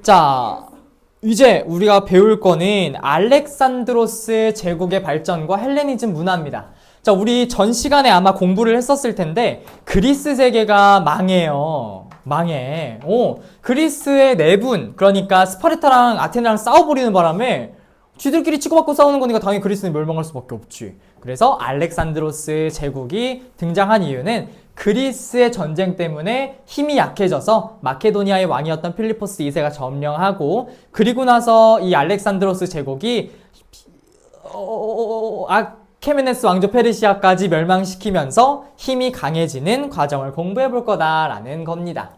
자, 이제 우리가 배울 거는 알렉산드로스 제국의 발전과 헬레니즘 문화입니다. 자, 우리 전 시간에 아마 공부를 했었을 텐데 그리스 세계가 망해요. 망해. 그리스의 내분, 그러니까 스파르타랑 아테네랑 싸워버리는 바람에 쥐들끼리 치고받고 싸우는 거니까 당연히 그리스는 멸망할 수밖에 없지. 그래서 알렉산드로스 제국이 등장한 이유는 그리스의 전쟁 때문에 힘이 약해져서 마케도니아의 왕이었던 필리포스 2세가 점령하고, 그리고 나서 이 알렉산드로스 제국이 아케메네스 왕조 페르시아까지 멸망시키면서 힘이 강해지는 과정을 공부해 볼 거다라는 겁니다.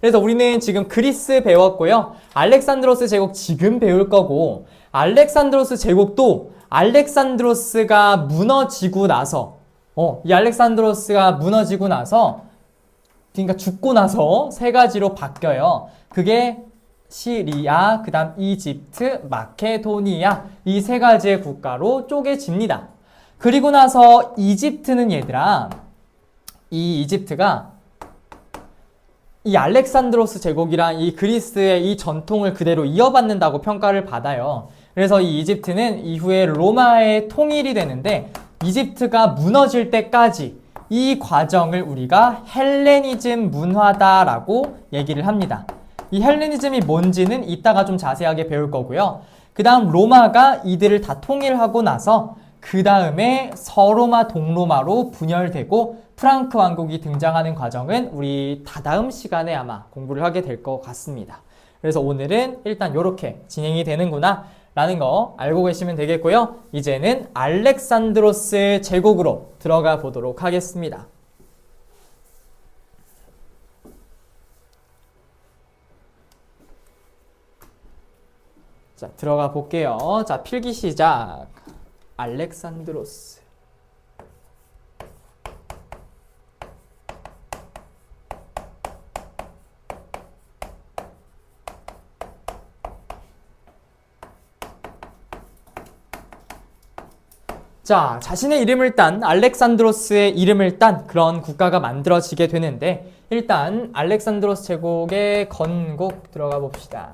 그래서 우리는 지금 그리스 배웠고요. 알렉산드로스 제국 지금 배울 거고, 알렉산드로스 제국도 알렉산드로스가 무너지고 나서 이 알렉산드로스가 무너지고 나서, 그러니까 죽고 나서 세 가지로 바뀌어요. 그게 시리아, 그 다음 이집트, 마케도니아, 이 세 가지의 국가로 쪼개집니다. 그리고 나서 이집트는 얘들아, 이 이집트가 이 알렉산드로스 제국이랑 이 그리스의 이 전통을 그대로 이어받는다고 평가를 받아요. 그래서 이 이집트는 이후에 로마의 통일이 되는데, 이집트가 무너질 때까지 이 과정을 우리가 헬레니즘 문화다라고 얘기를 합니다. 이 헬레니즘이 뭔지는 이따가 좀 자세하게 배울 거고요. 그 다음 로마가 이들을 다 통일하고 나서 그 다음에 서로마 동로마로 분열되고 프랑크 왕국이 등장하는 과정은 우리 다다음 시간에 아마 공부를 하게 될 것 같습니다. 그래서 오늘은 일단 이렇게 진행이 되는구나 라는 거 알고 계시면 되겠고요. 이제는 알렉산드로스 제국으로 들어가 보도록 하겠습니다. 자, 들어가 볼게요. 자, 필기 시작. 알렉산드로스. 자, 자신의 이름을 딴, 알렉산드로스의 이름을 딴 그런 국가가 만들어지게 되는데, 일단 알렉산드로스 제국의 건국 들어가 봅시다.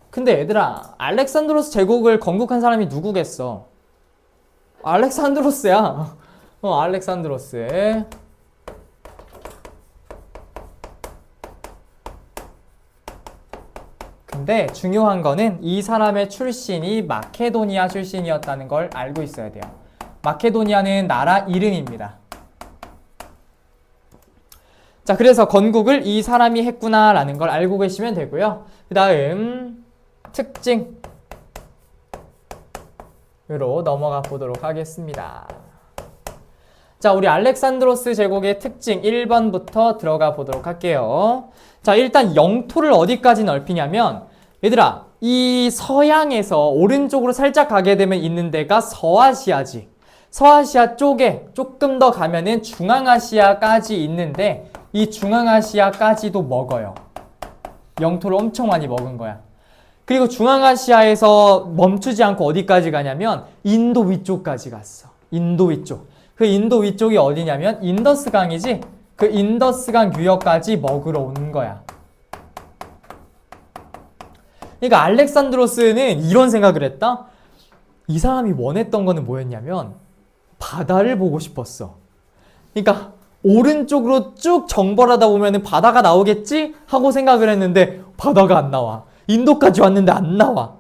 근데 얘들아, 알렉산드로스 제국을 건국한 사람이 누구겠어? 알렉산드로스야. 알렉산드로스. 근데 중요한 거는 이 사람의 출신이 마케도니아 출신이었다는 걸 알고 있어야 돼요. 마케도니아는 나라 이름입니다. 자, 그래서 건국을 이 사람이 했구나라는 걸 알고 계시면 되고요. 그 다음 특징으로 넘어가 보도록 하겠습니다. 자, 우리 알렉산드로스 제국의 특징 1번부터 들어가 보도록 할게요. 자, 일단 영토를 어디까지 넓히냐면, 얘들아, 이 서양에서 오른쪽으로 살짝 가게 되면 있는 데가 서아시아지. 서아시아 쪽에 조금 더 가면은 중앙아시아까지 있는데, 이 중앙아시아까지도 먹어요. 영토를 엄청 많이 먹은 거야. 그리고 중앙아시아에서 멈추지 않고 어디까지 가냐면 인도 위쪽까지 갔어. 인도 위쪽. 그 인도 위쪽이 어디냐면 인더스강이지? 그 인더스강 유역까지 먹으러 온 거야. 그러니까 알렉산드로스는 이런 생각을 했다? 이 사람이 원했던 거는 뭐였냐면 바다를 보고 싶었어. 그러니까 오른쪽으로 쭉 정벌하다 보면 바다가 나오겠지? 하고 생각을 했는데 바다가 안 나와. 인도까지 왔는데 안 나와.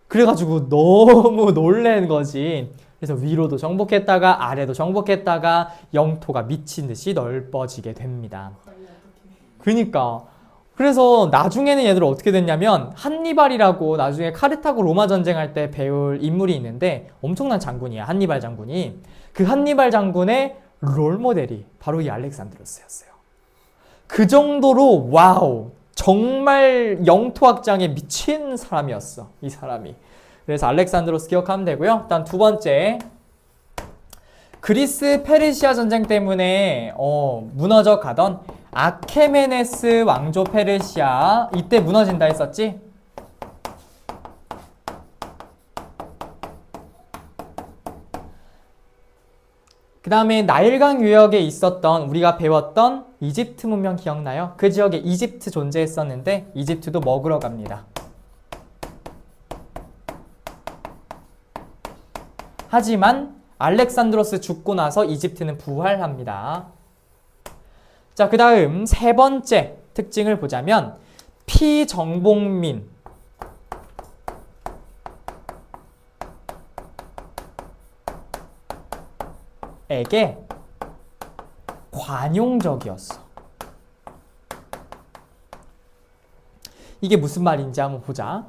그래가지고 너무 놀란 거지. 그래서 위로도 정복했다가 아래도 정복했다가 영토가 미친 듯이 넓어지게 됩니다. 그러니까 그래서 나중에는 얘들 어떻게 됐냐면 한니발이라고 나중에 카르타고 로마 전쟁할 때 배울 인물이 있는데 엄청난 장군이야. 한니발 장군이. 그 한니발 장군의 롤모델이 바로 이 알렉산드로스였어요. 그 정도로 와우, 정말 영토 확장에 미친 사람이었어, 이 사람이. 그래서 알렉산드로스 기억하면 되고요. 일단 두 번째, 그리스 페르시아 전쟁 때문에 무너져 가던 아케메네스 왕조 페르시아, 이때 무너진다 했었지? 그 다음에 나일강 유역에 있었던 우리가 배웠던 이집트 문명 기억나요? 그 지역에 이집트 존재했었는데 이집트도 먹으러 갑니다. 하지만 알렉산드로스 죽고 나서 이집트는 부활합니다. 자, 그 다음 세 번째 특징을 보자면 피정복민 에게 관용적이었어. 이게 무슨 말인지 한번 보자.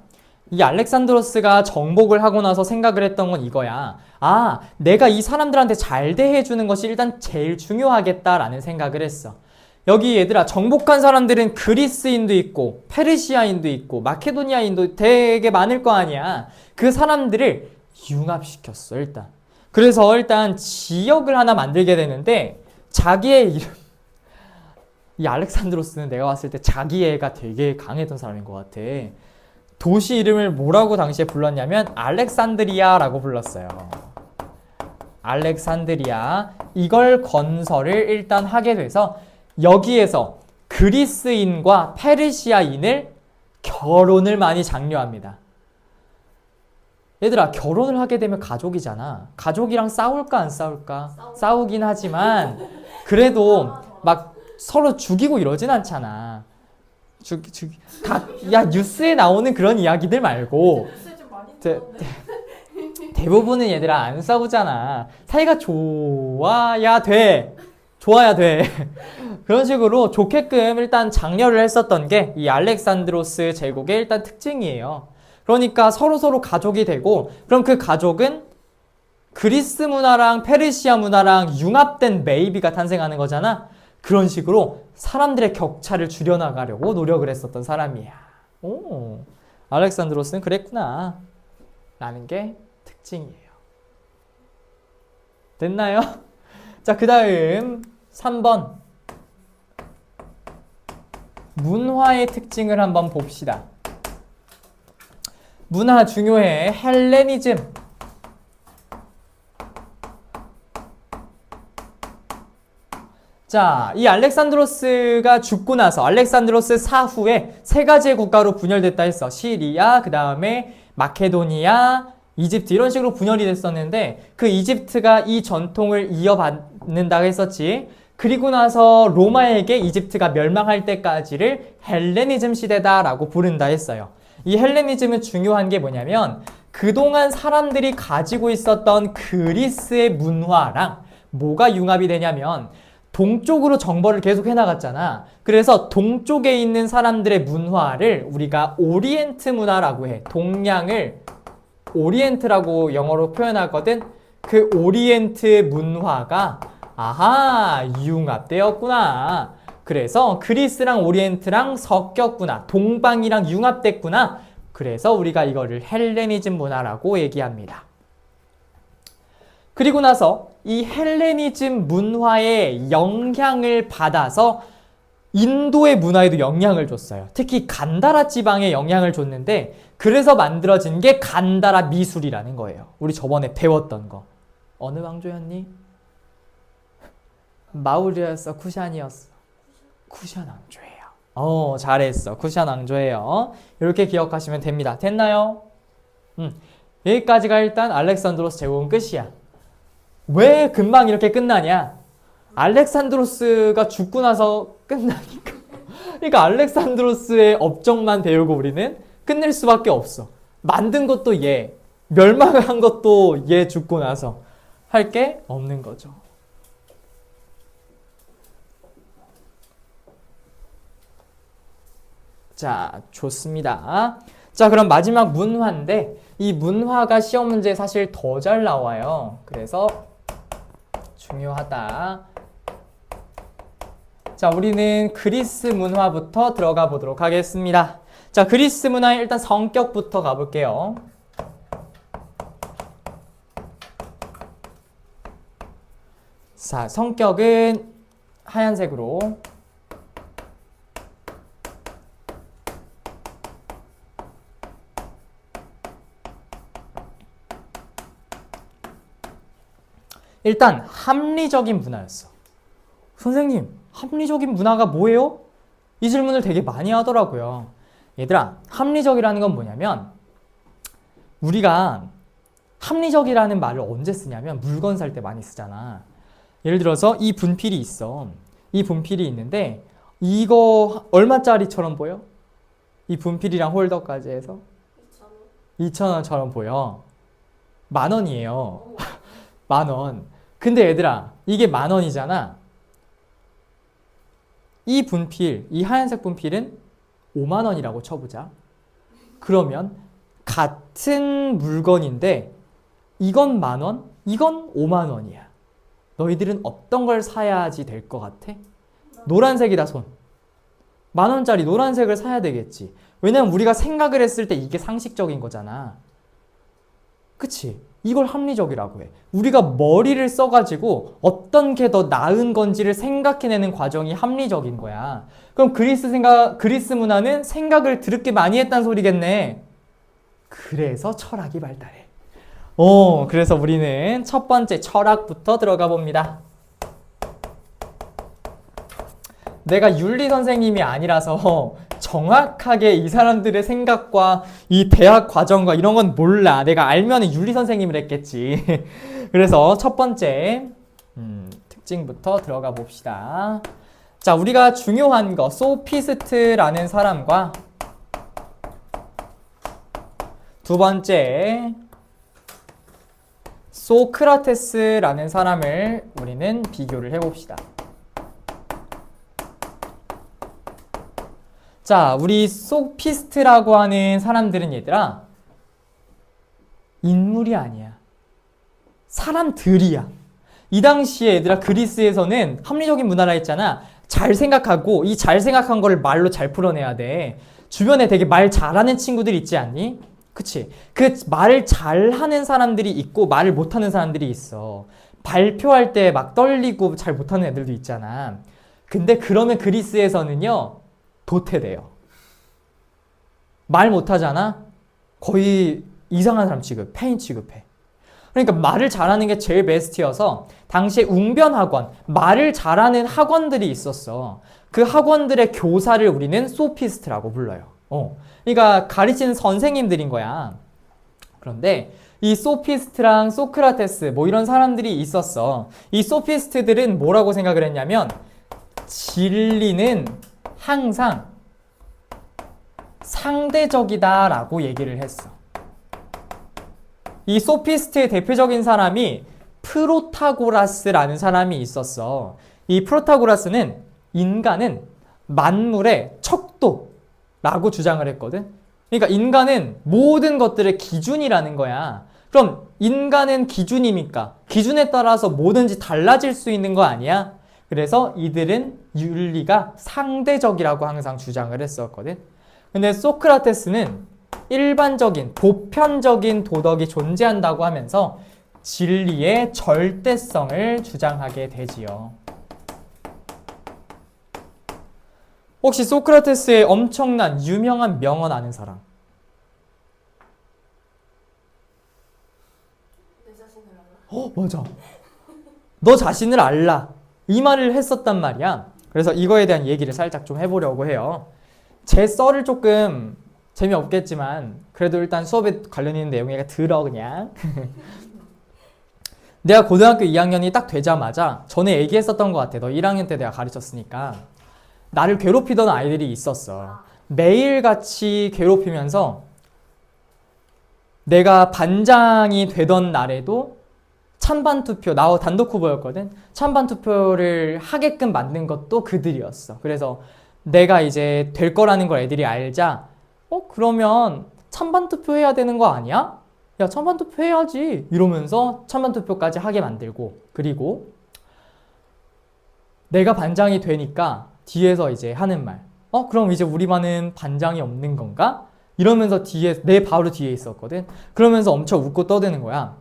이 알렉산드로스가 정복을 하고 나서 생각을 했던 건 이거야. 아, 내가 이 사람들한테 잘 대해주는 것이 일단 제일 중요하겠다라는 생각을 했어. 여기 얘들아, 정복한 사람들은 그리스인도 있고 페르시아인도 있고 마케도니아인도 되게 많을 거 아니야. 그 사람들을 융합시켰어, 일단. 그래서 일단 지역을 하나 만들게 되는데 자기의 이름, 이 알렉산드로스는 내가 봤을 때 자기애가 되게 강했던 사람인 것 같아. 도시 이름을 뭐라고 당시에 불렀냐면 알렉산드리아라고 불렀어요. 알렉산드리아. 이걸 건설을 일단 하게 돼서 여기에서 그리스인과 페르시아인을 결혼을 많이 장려합니다. 얘들아, 결혼을 하게 되면 가족이잖아. 가족이랑 싸울까 안 싸울까? 싸우긴 하지만 그래도 막 서로 죽이고 이러진 않잖아. 야, 뉴스에 나오는 그런 이야기들 말고 대부분은 얘들아 안 싸우잖아. 사이가 좋아야 돼. 그런 식으로 좋게끔 일단 장려를 했었던 게 이 알렉산드로스 제국의 일단 특징이에요. 그러니까 서로 가족이 되고, 그럼 그 가족은 그리스 문화랑 페르시아 문화랑 융합된 베이비가 탄생하는 거잖아. 그런 식으로 사람들의 격차를 줄여나가려고 노력을 했었던 사람이야. 오, 알렉산드로스는 그랬구나 라는 게 특징이에요. 됐나요? 자, 그 다음 3번 문화의 특징을 한번 봅시다. 문화 중요해. 헬레니즘. 자, 이 알렉산드로스가 죽고 나서 알렉산드로스 사후에 세 가지의 국가로 분열됐다 했어. 시리아, 그 다음에 마케도니아, 이집트 이런 식으로 분열이 됐었는데 그 이집트가 이 전통을 이어받는다고 했었지. 그리고 나서 로마에게 이집트가 멸망할 때까지를 헬레니즘 시대다라고 부른다 했어요. 이 헬레니즘은 중요한 게 뭐냐면 그동안 사람들이 가지고 있었던 그리스의 문화랑 뭐가 융합이 되냐면 동쪽으로 정벌을 계속 해나갔잖아. 그래서 동쪽에 있는 사람들의 문화를 우리가 오리엔트 문화라고 해. 동양을 오리엔트라고 영어로 표현하거든. 그 오리엔트 문화가 융합되었구나. 그래서 그리스랑 오리엔트랑 섞였구나. 동방이랑 융합됐구나. 그래서 우리가 이거를 헬레니즘 문화라고 얘기합니다. 그리고 나서 이 헬레니즘 문화의 영향을 받아서 인도의 문화에도 영향을 줬어요. 특히 간다라 지방에 영향을 줬는데 그래서 만들어진 게 간다라 미술이라는 거예요. 우리 저번에 배웠던 거. 어느 왕조였니? 마우리였어? 쿠샨이었어? 쿠샨 왕조예요. 잘했어. 쿠샨 왕조예요. 이렇게 기억하시면 됩니다. 됐나요? 여기까지가 일단 알렉산드로스 제국은 끝이야. 왜 금방 이렇게 끝나냐? 알렉산드로스가 죽고 나서 끝나니까. 그러니까 알렉산드로스의 업적만 배우고 우리는 끝낼 수밖에 없어. 만든 것도 얘, 멸망한 것도 얘 죽고 나서 할 게 없는 거죠. 자, 좋습니다. 자, 그럼 마지막 문화인데 이 문화가 시험 문제에 사실 더 잘 나와요. 그래서 중요하다. 자, 우리는 그리스 문화부터 들어가 보도록 하겠습니다. 자, 그리스 문화의 일단 성격부터 가볼게요. 자, 성격은 하얀색으로. 일단 합리적인 문화였어. 선생님, 합리적인 문화가 뭐예요? 이 질문을 되게 많이 하더라고요. 얘들아, 합리적이라는 건 뭐냐면 우리가 합리적이라는 말을 언제 쓰냐면 물건 살 때 많이 쓰잖아. 예를 들어서 이 분필이 있어. 이 분필이 있는데 이거 얼마짜리처럼 보여? 이 분필이랑 홀더까지 해서 2,000원처럼 보여. 10,000원이에요. 10,000원. 근데 얘들아, 이게 10,000원이잖아. 이 분필, 이 하얀색 분필은 50,000원이라고 쳐보자. 그러면 같은 물건인데 이건 10,000원, 이건 50,000원이야. 너희들은 어떤 걸 사야지 될 것 같아? 노란색이다, 손. 10,000원짜리 노란색을 사야 되겠지. 왜냐면 우리가 생각을 했을 때 이게 상식적인 거잖아. 그치? 이걸 합리적이라고 해. 우리가 머리를 써가지고 어떤 게 더 나은 건지를 생각해내는 과정이 합리적인 거야. 그럼 그리스 문화는 생각을 드럽게 많이 했단 소리겠네. 그래서 철학이 발달해. 그래서 우리는 첫 번째 철학부터 들어가 봅니다. 내가 윤리 선생님이 아니라서 정확하게 이 사람들의 생각과 이 대학 과정과 이런 건 몰라. 내가 알면 윤리 선생님을 했겠지. 그래서 첫 번째 특징부터 들어가 봅시다. 자, 우리가 중요한 거 소피스트라는 사람과 두 번째 소크라테스라는 사람을 우리는 비교를 해봅시다. 자, 우리 소피스트라고 하는 사람들은 얘들아 인물이 아니야. 사람들이야. 이 당시에 얘들아 그리스에서는 합리적인 문화라 했잖아. 잘 생각하고 이 잘 생각한 거를 말로 잘 풀어내야 돼. 주변에 되게 말 잘하는 친구들 있지 않니? 그치? 그 말을 잘하는 사람들이 있고 말을 못하는 사람들이 있어. 발표할 때 막 떨리고 잘 못하는 애들도 있잖아. 근데 그러면 그리스에서는요 도태돼요. 말 못하잖아? 거의 이상한 사람 취급, 페인 취급해. 그러니까 말을 잘하는 게 제일 베스트여서 당시에 웅변학원, 말을 잘하는 학원들이 있었어. 그 학원들의 교사를 우리는 소피스트라고 불러요. 그러니까 가르치는 선생님들인 거야. 그런데 이 소피스트랑 소크라테스 뭐 이런 사람들이 있었어. 이 소피스트들은 뭐라고 생각을 했냐면 진리는 항상 상대적이다라고 얘기를 했어. 이 소피스트의 대표적인 사람이 프로타고라스라는 사람이 있었어. 이 프로타고라스는 인간은 만물의 척도라고 주장을 했거든. 그러니까 인간은 모든 것들의 기준이라는 거야. 그럼 인간은 기준이니까 기준에 따라서 뭐든지 달라질 수 있는 거 아니야? 그래서 이들은 윤리가 상대적이라고 항상 주장을 했었거든. 근데 소크라테스는 일반적인 보편적인 도덕이 존재한다고 하면서 진리의 절대성을 주장하게 되지요. 혹시 소크라테스의 엄청난 유명한 명언 아는 사람? 내 자신을 알라. 맞아. 너 자신을 알라. 이 말을 했었단 말이야. 그래서 이거에 대한 얘기를 살짝 좀 해보려고 해요. 제 썰을 조금 재미없겠지만 그래도 일단 수업에 관련 있는 내용이니까 들어 그냥. 내가 고등학교 2학년이 딱 되자마자 전에 얘기했었던 것 같아. 너 1학년 때 내가 가르쳤으니까. 나를 괴롭히던 아이들이 있었어. 매일같이 괴롭히면서 내가 반장이 되던 날에도 찬반 투표, 나 단독 후보였거든. 찬반 투표를 하게끔 만든 것도 그들이었어. 그래서 내가 이제 될 거라는 걸 애들이 알자. 그러면 찬반 투표 해야 되는 거 아니야? 야, 찬반 투표 해야지. 이러면서 찬반 투표까지 하게 만들고, 그리고 내가 반장이 되니까 뒤에서 이제 하는 말. 그럼 이제 우리 반은 반장이 없는 건가? 이러면서 내 바로 뒤에 있었거든. 그러면서 엄청 웃고 떠드는 거야.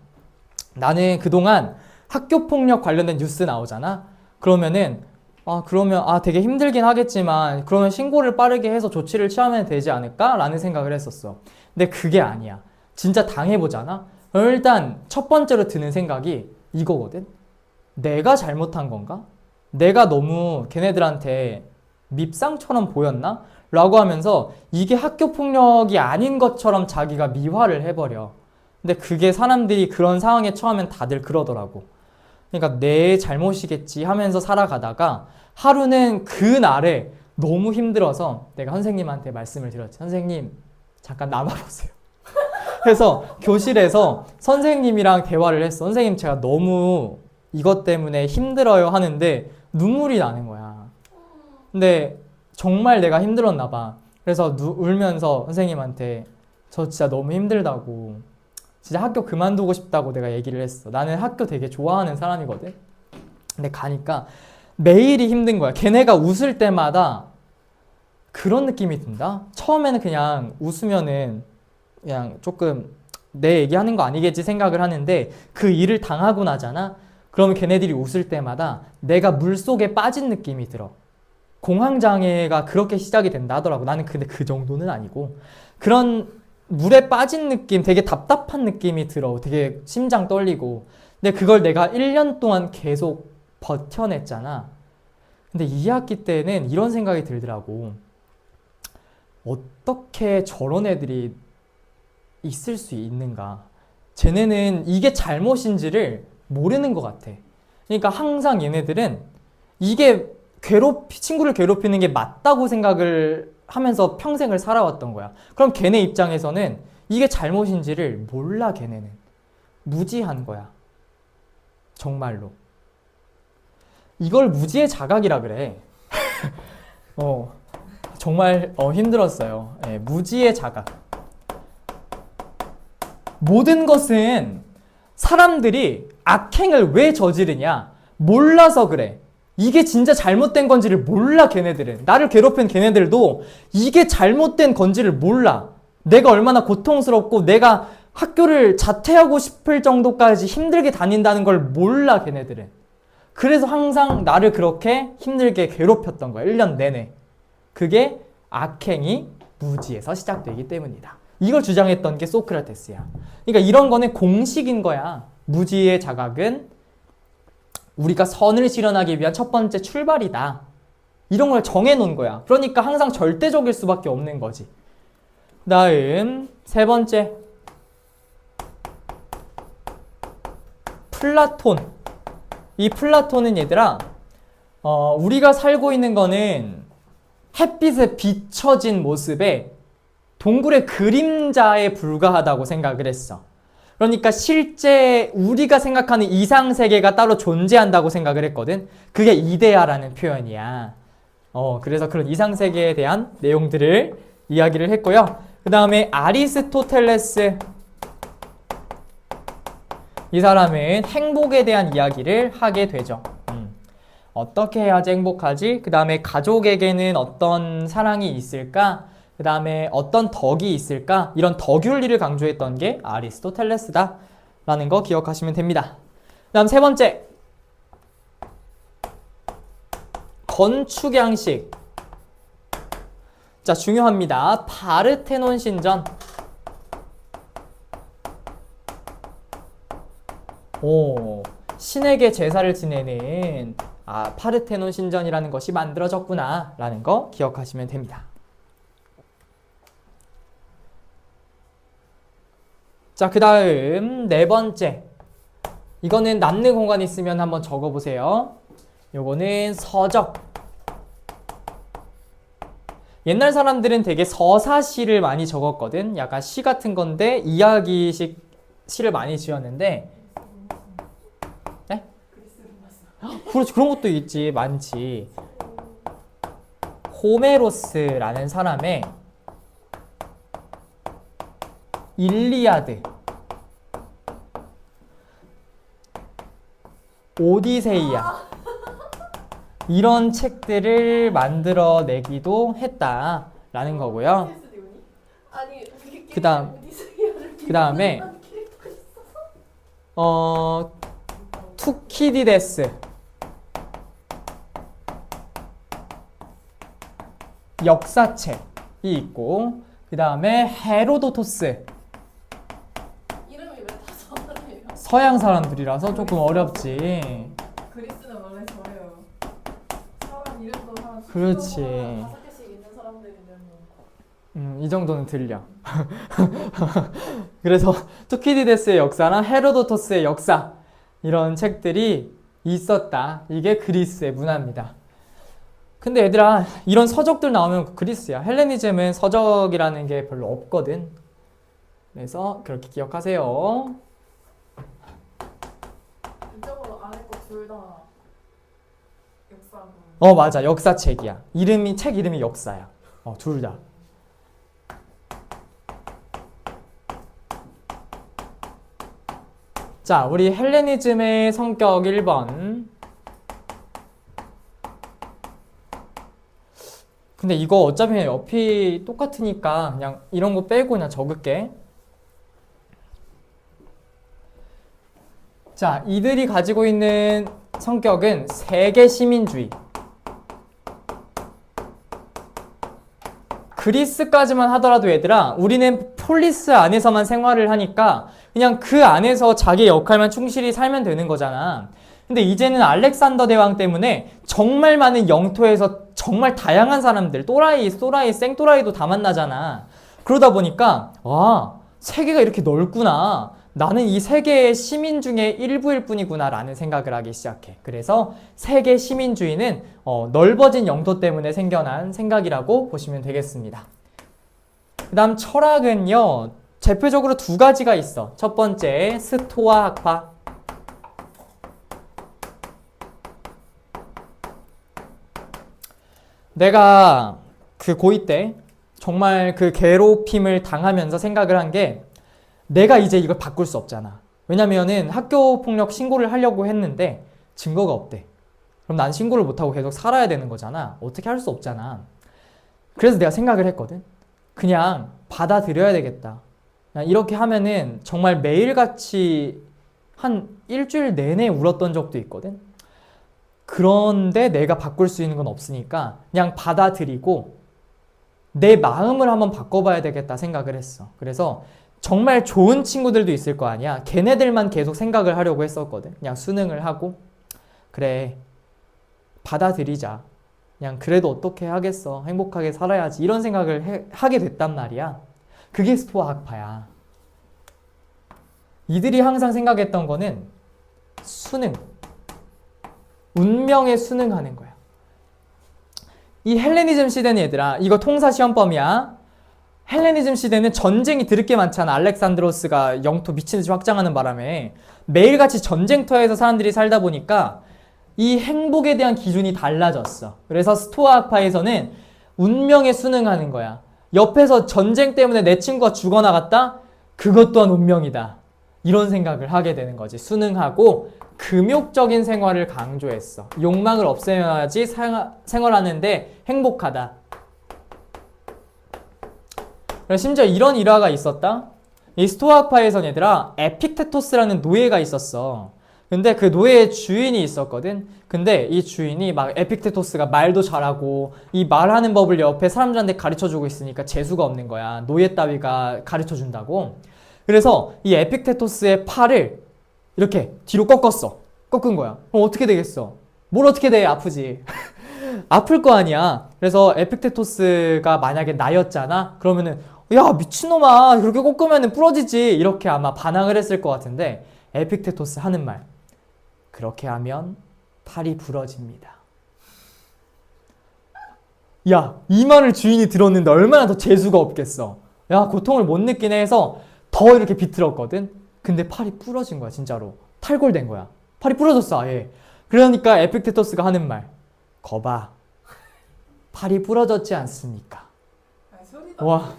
나는 그동안 학교폭력 관련된 뉴스 나오잖아. 그러면 되게 힘들긴 하겠지만 그러면 신고를 빠르게 해서 조치를 취하면 되지 않을까? 라는 생각을 했었어. 근데 그게 아니야. 진짜 당해보잖아. 일단 첫 번째로 드는 생각이 이거거든. 내가 잘못한 건가? 내가 너무 걔네들한테 밉상처럼 보였나? 라고 하면서 이게 학교 폭력이 아닌 것처럼 자기가 미화를 해버려. 근데 그게 사람들이 그런 상황에 처하면 다들 그러더라고. 그러니까 내 잘못이겠지 하면서 살아가다가 하루는 그날에 너무 힘들어서 내가 선생님한테 말씀을 드렸지. 선생님, 잠깐 남아보세요. 그래서 교실에서 선생님이랑 대화를 했어. 선생님, 제가 너무 이것 때문에 힘들어요 하는데 눈물이 나는 거야. 근데 정말 내가 힘들었나 봐. 그래서 울면서 선생님한테 저 진짜 너무 힘들다고, 진짜 학교 그만두고 싶다고 내가 얘기를 했어. 나는 학교 되게 좋아하는 사람이거든. 근데 가니까 매일이 힘든 거야. 걔네가 웃을 때마다 그런 느낌이 든다. 처음에는 그냥 웃으면은 그냥 조금 내 얘기하는 거 아니겠지 생각을 하는데 그 일을 당하고 나잖아. 그러면 걔네들이 웃을 때마다 내가 물속에 빠진 느낌이 들어. 공황장애가 그렇게 시작이 된다 하더라고. 나는 근데 그 정도는 아니고 그런 물에 빠진 느낌, 되게 답답한 느낌이 들어. 되게 심장 떨리고. 근데 그걸 내가 1년 동안 계속 버텨냈잖아. 근데 2학기 때는 이런 생각이 들더라고. 어떻게 저런 애들이 있을 수 있는가? 쟤네는 이게 잘못인지를 모르는 것 같아. 그러니까 항상 얘네들은 이게 친구를 괴롭히는 게 맞다고 생각을 하면서 평생을 살아왔던 거야. 그럼 걔네 입장에서는 이게 잘못인지를 몰라. 걔네는 무지한 거야. 정말로. 이걸 무지의 자각이라 그래. 정말 힘들었어요. 예, 무지의 자각. 모든 것은 사람들이 악행을 왜 저지르냐? 몰라서 그래. 이게 진짜 잘못된 건지를 몰라. 걔네들은. 나를 괴롭힌 걔네들도 이게 잘못된 건지를 몰라. 내가 얼마나 고통스럽고 내가 학교를 자퇴하고 싶을 정도까지 힘들게 다닌다는 걸 몰라. 걔네들은. 그래서 항상 나를 그렇게 힘들게 괴롭혔던 거야. 1년 내내. 그게 악행이 무지에서 시작되기 때문이다. 이걸 주장했던 게 소크라테스야. 그러니까 이런 거는 공식인 거야. 무지의 자각은 우리가 선을 실현하기 위한 첫 번째 출발이다. 이런 걸 정해놓은 거야. 그러니까 항상 절대적일 수밖에 없는 거지. 다음 세 번째, 플라톤. 이 플라톤은 얘들아, 우리가 살고 있는 거는 햇빛에 비춰진 모습에 동굴의 그림자에 불과하다고 생각을 했어. 그러니까 실제 우리가 생각하는 이상세계가 따로 존재한다고 생각을 했거든. 그게 이데아라는 표현이야. 그래서 그런 이상세계에 대한 내용들을 이야기를 했고요. 그 다음에 아리스토텔레스. 이 사람은 행복에 대한 이야기를 하게 되죠. 어떻게 해야지 행복하지? 그 다음에 가족에게는 어떤 사랑이 있을까? 그 다음에 어떤 덕이 있을까? 이런 덕윤리를 강조했던 게 아리스토텔레스다 라는 거 기억하시면 됩니다. 그 다음 세 번째, 건축 양식. 자, 중요합니다. 파르테논 신전. 신에게 제사를 지내는 파르테논 신전이라는 것이 만들어졌구나 라는 거 기억하시면 됩니다. 자, 그 다음 네 번째. 이거는 남는 공간 있으면 한번 적어보세요. 요거는 서적. 옛날 사람들은 되게 서사시를 많이 적었거든. 약간 시 같은 건데 이야기식 시를 많이 지었는데, 네? 그렇지, 그런 것도 있지, 많지. 호메로스라는 사람의 일리아드, 오디세이아 이런 책들을 만들어내기도 했다라는 거고요. 그 다음에 투키디데스, 역사책이 있고, 그 다음에 헤로도토스. 이름이 왜 다 서울이에요? 서양 사람들이라서 조금 어렵지. 그리스는 원래 저래요. 사람 이름도 한 그렇지. 5개씩 있는 사람들인데 뭐. 이 정도는 들려. 그래서 투키디데스의 역사나 헤로도토스의 역사 이런 책들이 있었다. 이게 그리스의 문화입니다. 근데 얘들아 이런 서적들 나오면 그리스야. 헬레니즘은 서적이라는 게 별로 없거든. 그래서 그렇게 기억하세요. 이쪽으로 안에 거 둘 다 역사고. 맞아. 역사책이야. 책 이름이 역사야. 둘 다. 자, 우리 헬레니즘의 성격 1번. 근데 이거 어차피 그냥 옆이 똑같으니까 그냥 이런 거 빼고 그냥 적을게. 자, 이들이 가지고 있는 성격은 세계 시민주의. 그리스까지만 하더라도 얘들아, 우리는 폴리스 안에서만 생활을 하니까 그냥 그 안에서 자기의 역할만 충실히 살면 되는 거잖아. 근데 이제는 알렉산더 대왕 때문에 정말 많은 영토에서 정말 다양한 사람들, 또라이, 생또라이도 다 만나잖아. 그러다 보니까 세계가 이렇게 넓구나. 나는 이 세계의 시민 중에 일부일 뿐이구나 라는 생각을 하기 시작해. 그래서 세계 시민주의는 넓어진 영토 때문에 생겨난 생각이라고 보시면 되겠습니다. 그 다음 철학은요, 대표적으로 두 가지가 있어. 첫 번째, 스토아 학파. 내가 그 고2 때 정말 그 괴롭힘을 당하면서 생각을 한 게 내가 이제 이걸 바꿀 수 없잖아. 왜냐면은 학교 폭력 신고를 하려고 했는데 증거가 없대. 그럼 난 신고를 못하고 계속 살아야 되는 거잖아. 어떻게 할 수 없잖아. 그래서 내가 생각을 했거든. 그냥 받아들여야 되겠다. 그냥 이렇게 하면은 정말 매일같이 한 일주일 내내 울었던 적도 있거든. 그런데 내가 바꿀 수 있는 건 없으니까 그냥 받아들이고 내 마음을 한번 바꿔봐야 되겠다 생각을 했어. 그래서 정말 좋은 친구들도 있을 거 아니야. 걔네들만 계속 생각을 하려고 했었거든. 그냥 수능을 하고 그래 받아들이자. 그냥 그래도 어떻게 하겠어. 행복하게 살아야지. 이런 생각을 하게 됐단 말이야. 그게 스토아 학파야. 이들이 항상 생각했던 거는 수능. 운명에 순응하는 거야. 이 헬레니즘 시대는 얘들아, 이거 통사시험범이야. 헬레니즘 시대는 전쟁이 드럽게 많잖아. 알렉산드로스가 영토 미친듯이 확장하는 바람에 매일같이 전쟁터에서 사람들이 살다 보니까 이 행복에 대한 기준이 달라졌어. 그래서 스토아 학파에서는 운명에 순응하는 거야. 옆에서 전쟁 때문에 내 친구가 죽어나갔다? 그것 또한 운명이다. 이런 생각을 하게 되는 거지. 순응하고 금욕적인 생활을 강조했어. 욕망을 없애야지 생활하는데 행복하다. 심지어 이런 일화가 있었다. 이 스토아파에선 얘들아 에픽테토스라는 노예가 있었어. 근데 그 노예의 주인이 있었거든. 근데 이 주인이 막 에픽테토스가 말도 잘하고 이 말하는 법을 옆에 사람들한테 가르쳐주고 있으니까 재수가 없는 거야. 노예 따위가 가르쳐준다고. 그래서 이 에픽테토스의 팔을 이렇게 뒤로 꺾은 거야. 그럼 어떻게 되겠어? 뭘 어떻게 돼? 아프지. 아플 거 아니야. 그래서 에픽테토스가 만약에 나였잖아? 그러면은 야 미친놈아 그렇게 꺾으면 부러지지. 이렇게 아마 반항을 했을 것 같은데 에픽테토스 하는 말. 그렇게 하면 팔이 부러집니다. 야, 이 말을 주인이 들었는데 얼마나 더 재수가 없겠어. 야, 고통을 못 느끼네 해서 더 이렇게 비틀었거든. 근데 팔이 부러진 거야, 진짜로. 탈골된 거야. 팔이 부러졌어, 아예. 그러니까 에픽테토스가 하는 말. 거봐, 팔이 부러졌지 않습니까? 와,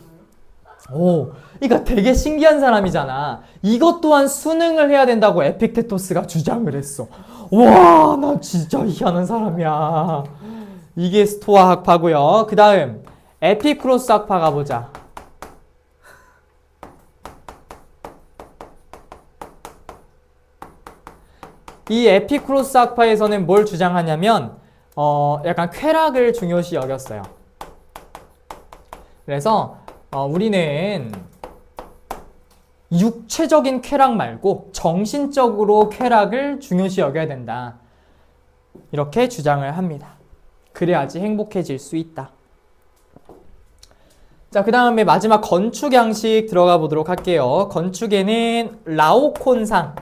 그러니까 되게 신기한 사람이잖아. 이것 또한 수능을 해야 된다고 에픽테토스가 주장을 했어. 와, 나 진짜 희한한 사람이야. 이게 스토아 학파고요. 그 다음 에피쿠로스 학파 가보자. 이 에피쿠로스 학파에서는 뭘 주장하냐면 약간 쾌락을 중요시 여겼어요. 그래서 우리는 육체적인 쾌락 말고 정신적으로 쾌락을 중요시 여겨야 된다. 이렇게 주장을 합니다. 그래야지 행복해질 수 있다. 자, 그 다음에 마지막 건축 양식 들어가 보도록 할게요. 건축에는 라오콘상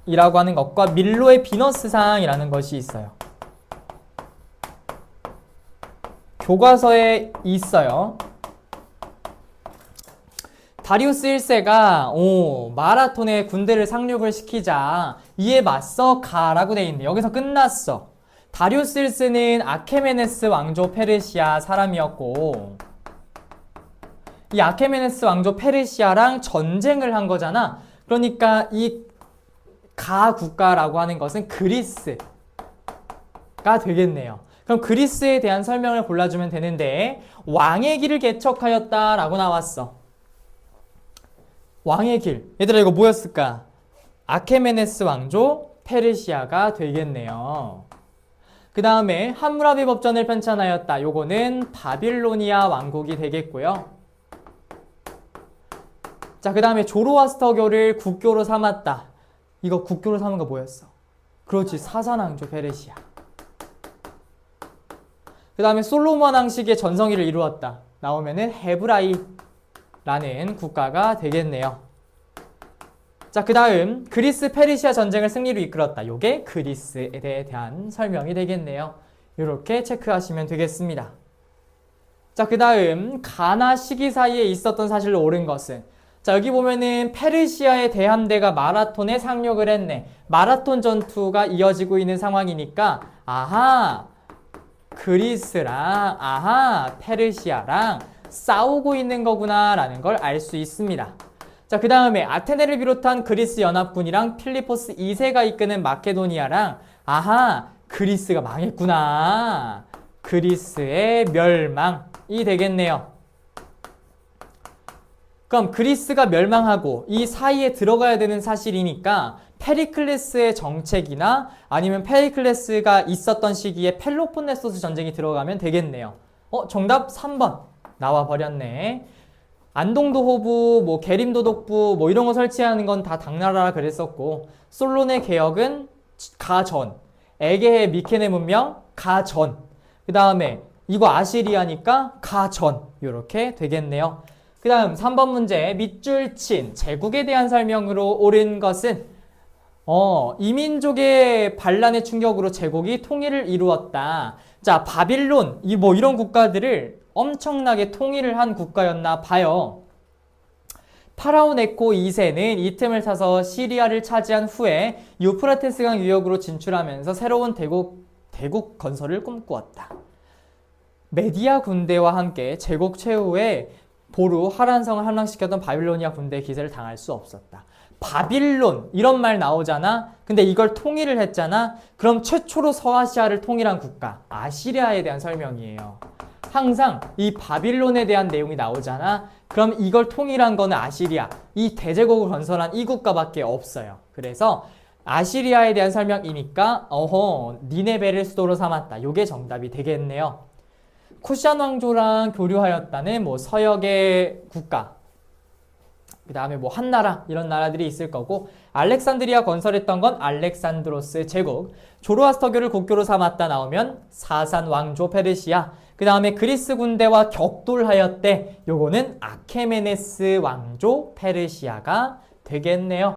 이라고 하는 것과 밀로의 비너스상이라는 것이 있어요. 교과서에 있어요. 다리우스 1세가 마라톤에 군대를 상륙을 시키자 이에 맞서 가라고 돼 있는데 여기서 끝났어. 다리우스 1세는 아케메네스 왕조 페르시아 사람이었고 이 아케메네스 왕조 페르시아랑 전쟁을 한 거잖아. 그러니까 이 가 국가라고 하는 것은 그리스가 되겠네요. 그럼 그리스에 대한 설명을 골라주면 되는데 왕의 길을 개척하였다라고 나왔어. 왕의 길. 얘들아 이거 뭐였을까? 아케메네스 왕조 페르시아가 되겠네요. 그 다음에 함무라비 법전을 편찬하였다. 요거는 바빌로니아 왕국이 되겠고요. 자, 그 다음에 조로아스터교를 국교로 삼았다. 이거 국교로 삼은 거 뭐였어? 그렇지, 사산왕조 페르시아. 그 다음에 솔로몬 왕식의 전성기를 이루었다. 나오면은 헤브라이라는 국가가 되겠네요. 자, 그 다음 그리스 페르시아 전쟁을 승리로 이끌었다. 요게 그리스에 대한 설명이 되겠네요. 이렇게 체크하시면 되겠습니다. 자, 그 다음 가나 시기 사이에 있었던 사실로 옳은 것은 자, 여기 보면은 페르시아의 대함대가 마라톤에 상륙을 했네. 마라톤 전투가 이어지고 있는 상황이니까 아하, 그리스랑 페르시아랑 싸우고 있는 거구나 라는 걸 알 수 있습니다. 자, 그 다음에 아테네를 비롯한 그리스 연합군이랑 필리포스 2세가 이끄는 마케도니아랑 그리스가 망했구나. 그리스의 멸망이 되겠네요. 그럼 그리스가 멸망하고 이 사이에 들어가야 되는 사실이니까 페리클레스의 정책이나 아니면 페리클레스가 있었던 시기에 펠로폰네소스 전쟁이 들어가면 되겠네요. 정답 3번 나와 버렸네. 안동도 호부, 게림도 독부 이런 거 설치하는 건 다 당나라라 그랬었고 솔론의 개혁은 가전, 에게의 미케네 문명 가전, 그 다음에 이거 아시리아니까 가전 이렇게 되겠네요. 그 다음 3번 문제 밑줄 친 제국에 대한 설명으로 옳은 것은 이민족의 반란의 충격으로 제국이 통일을 이루었다. 자, 바빌론 이런 국가들을 엄청나게 통일을 한 국가였나 봐요. 파라오 네코 2세는 이 틈을 타서 시리아를 차지한 후에 유프라테스강 유역으로 진출하면서 새로운 대국 건설을 꿈꾸었다. 메디아 군대와 함께 제국 최후에 보루 하란성을 함락시켰던 바빌로니아 군대의 기세를 당할 수 없었다. 바빌론 이런 말 나오잖아. 근데 이걸 통일을 했잖아. 그럼 최초로 서아시아를 통일한 국가 아시리아에 대한 설명이에요. 항상 이 바빌론에 대한 내용이 나오잖아. 그럼 이걸 통일한 거는 아시리아, 이 대제국을 건설한 이 국가밖에 없어요. 그래서 아시리아에 대한 설명이니까 니네베를 수도로 삼았다. 요게 정답이 되겠네요. 쿠시안 왕조랑 교류하였다는 서역의 국가, 그 다음에 한나라 이런 나라들이 있을 거고 알렉산드리아 건설했던 건 알렉산드로스 제국, 조로아스터교를 국교로 삼았다 나오면 사산 왕조 페르시아, 그 다음에 그리스 군대와 격돌하였대. 요거는 아케메네스 왕조 페르시아가 되겠네요.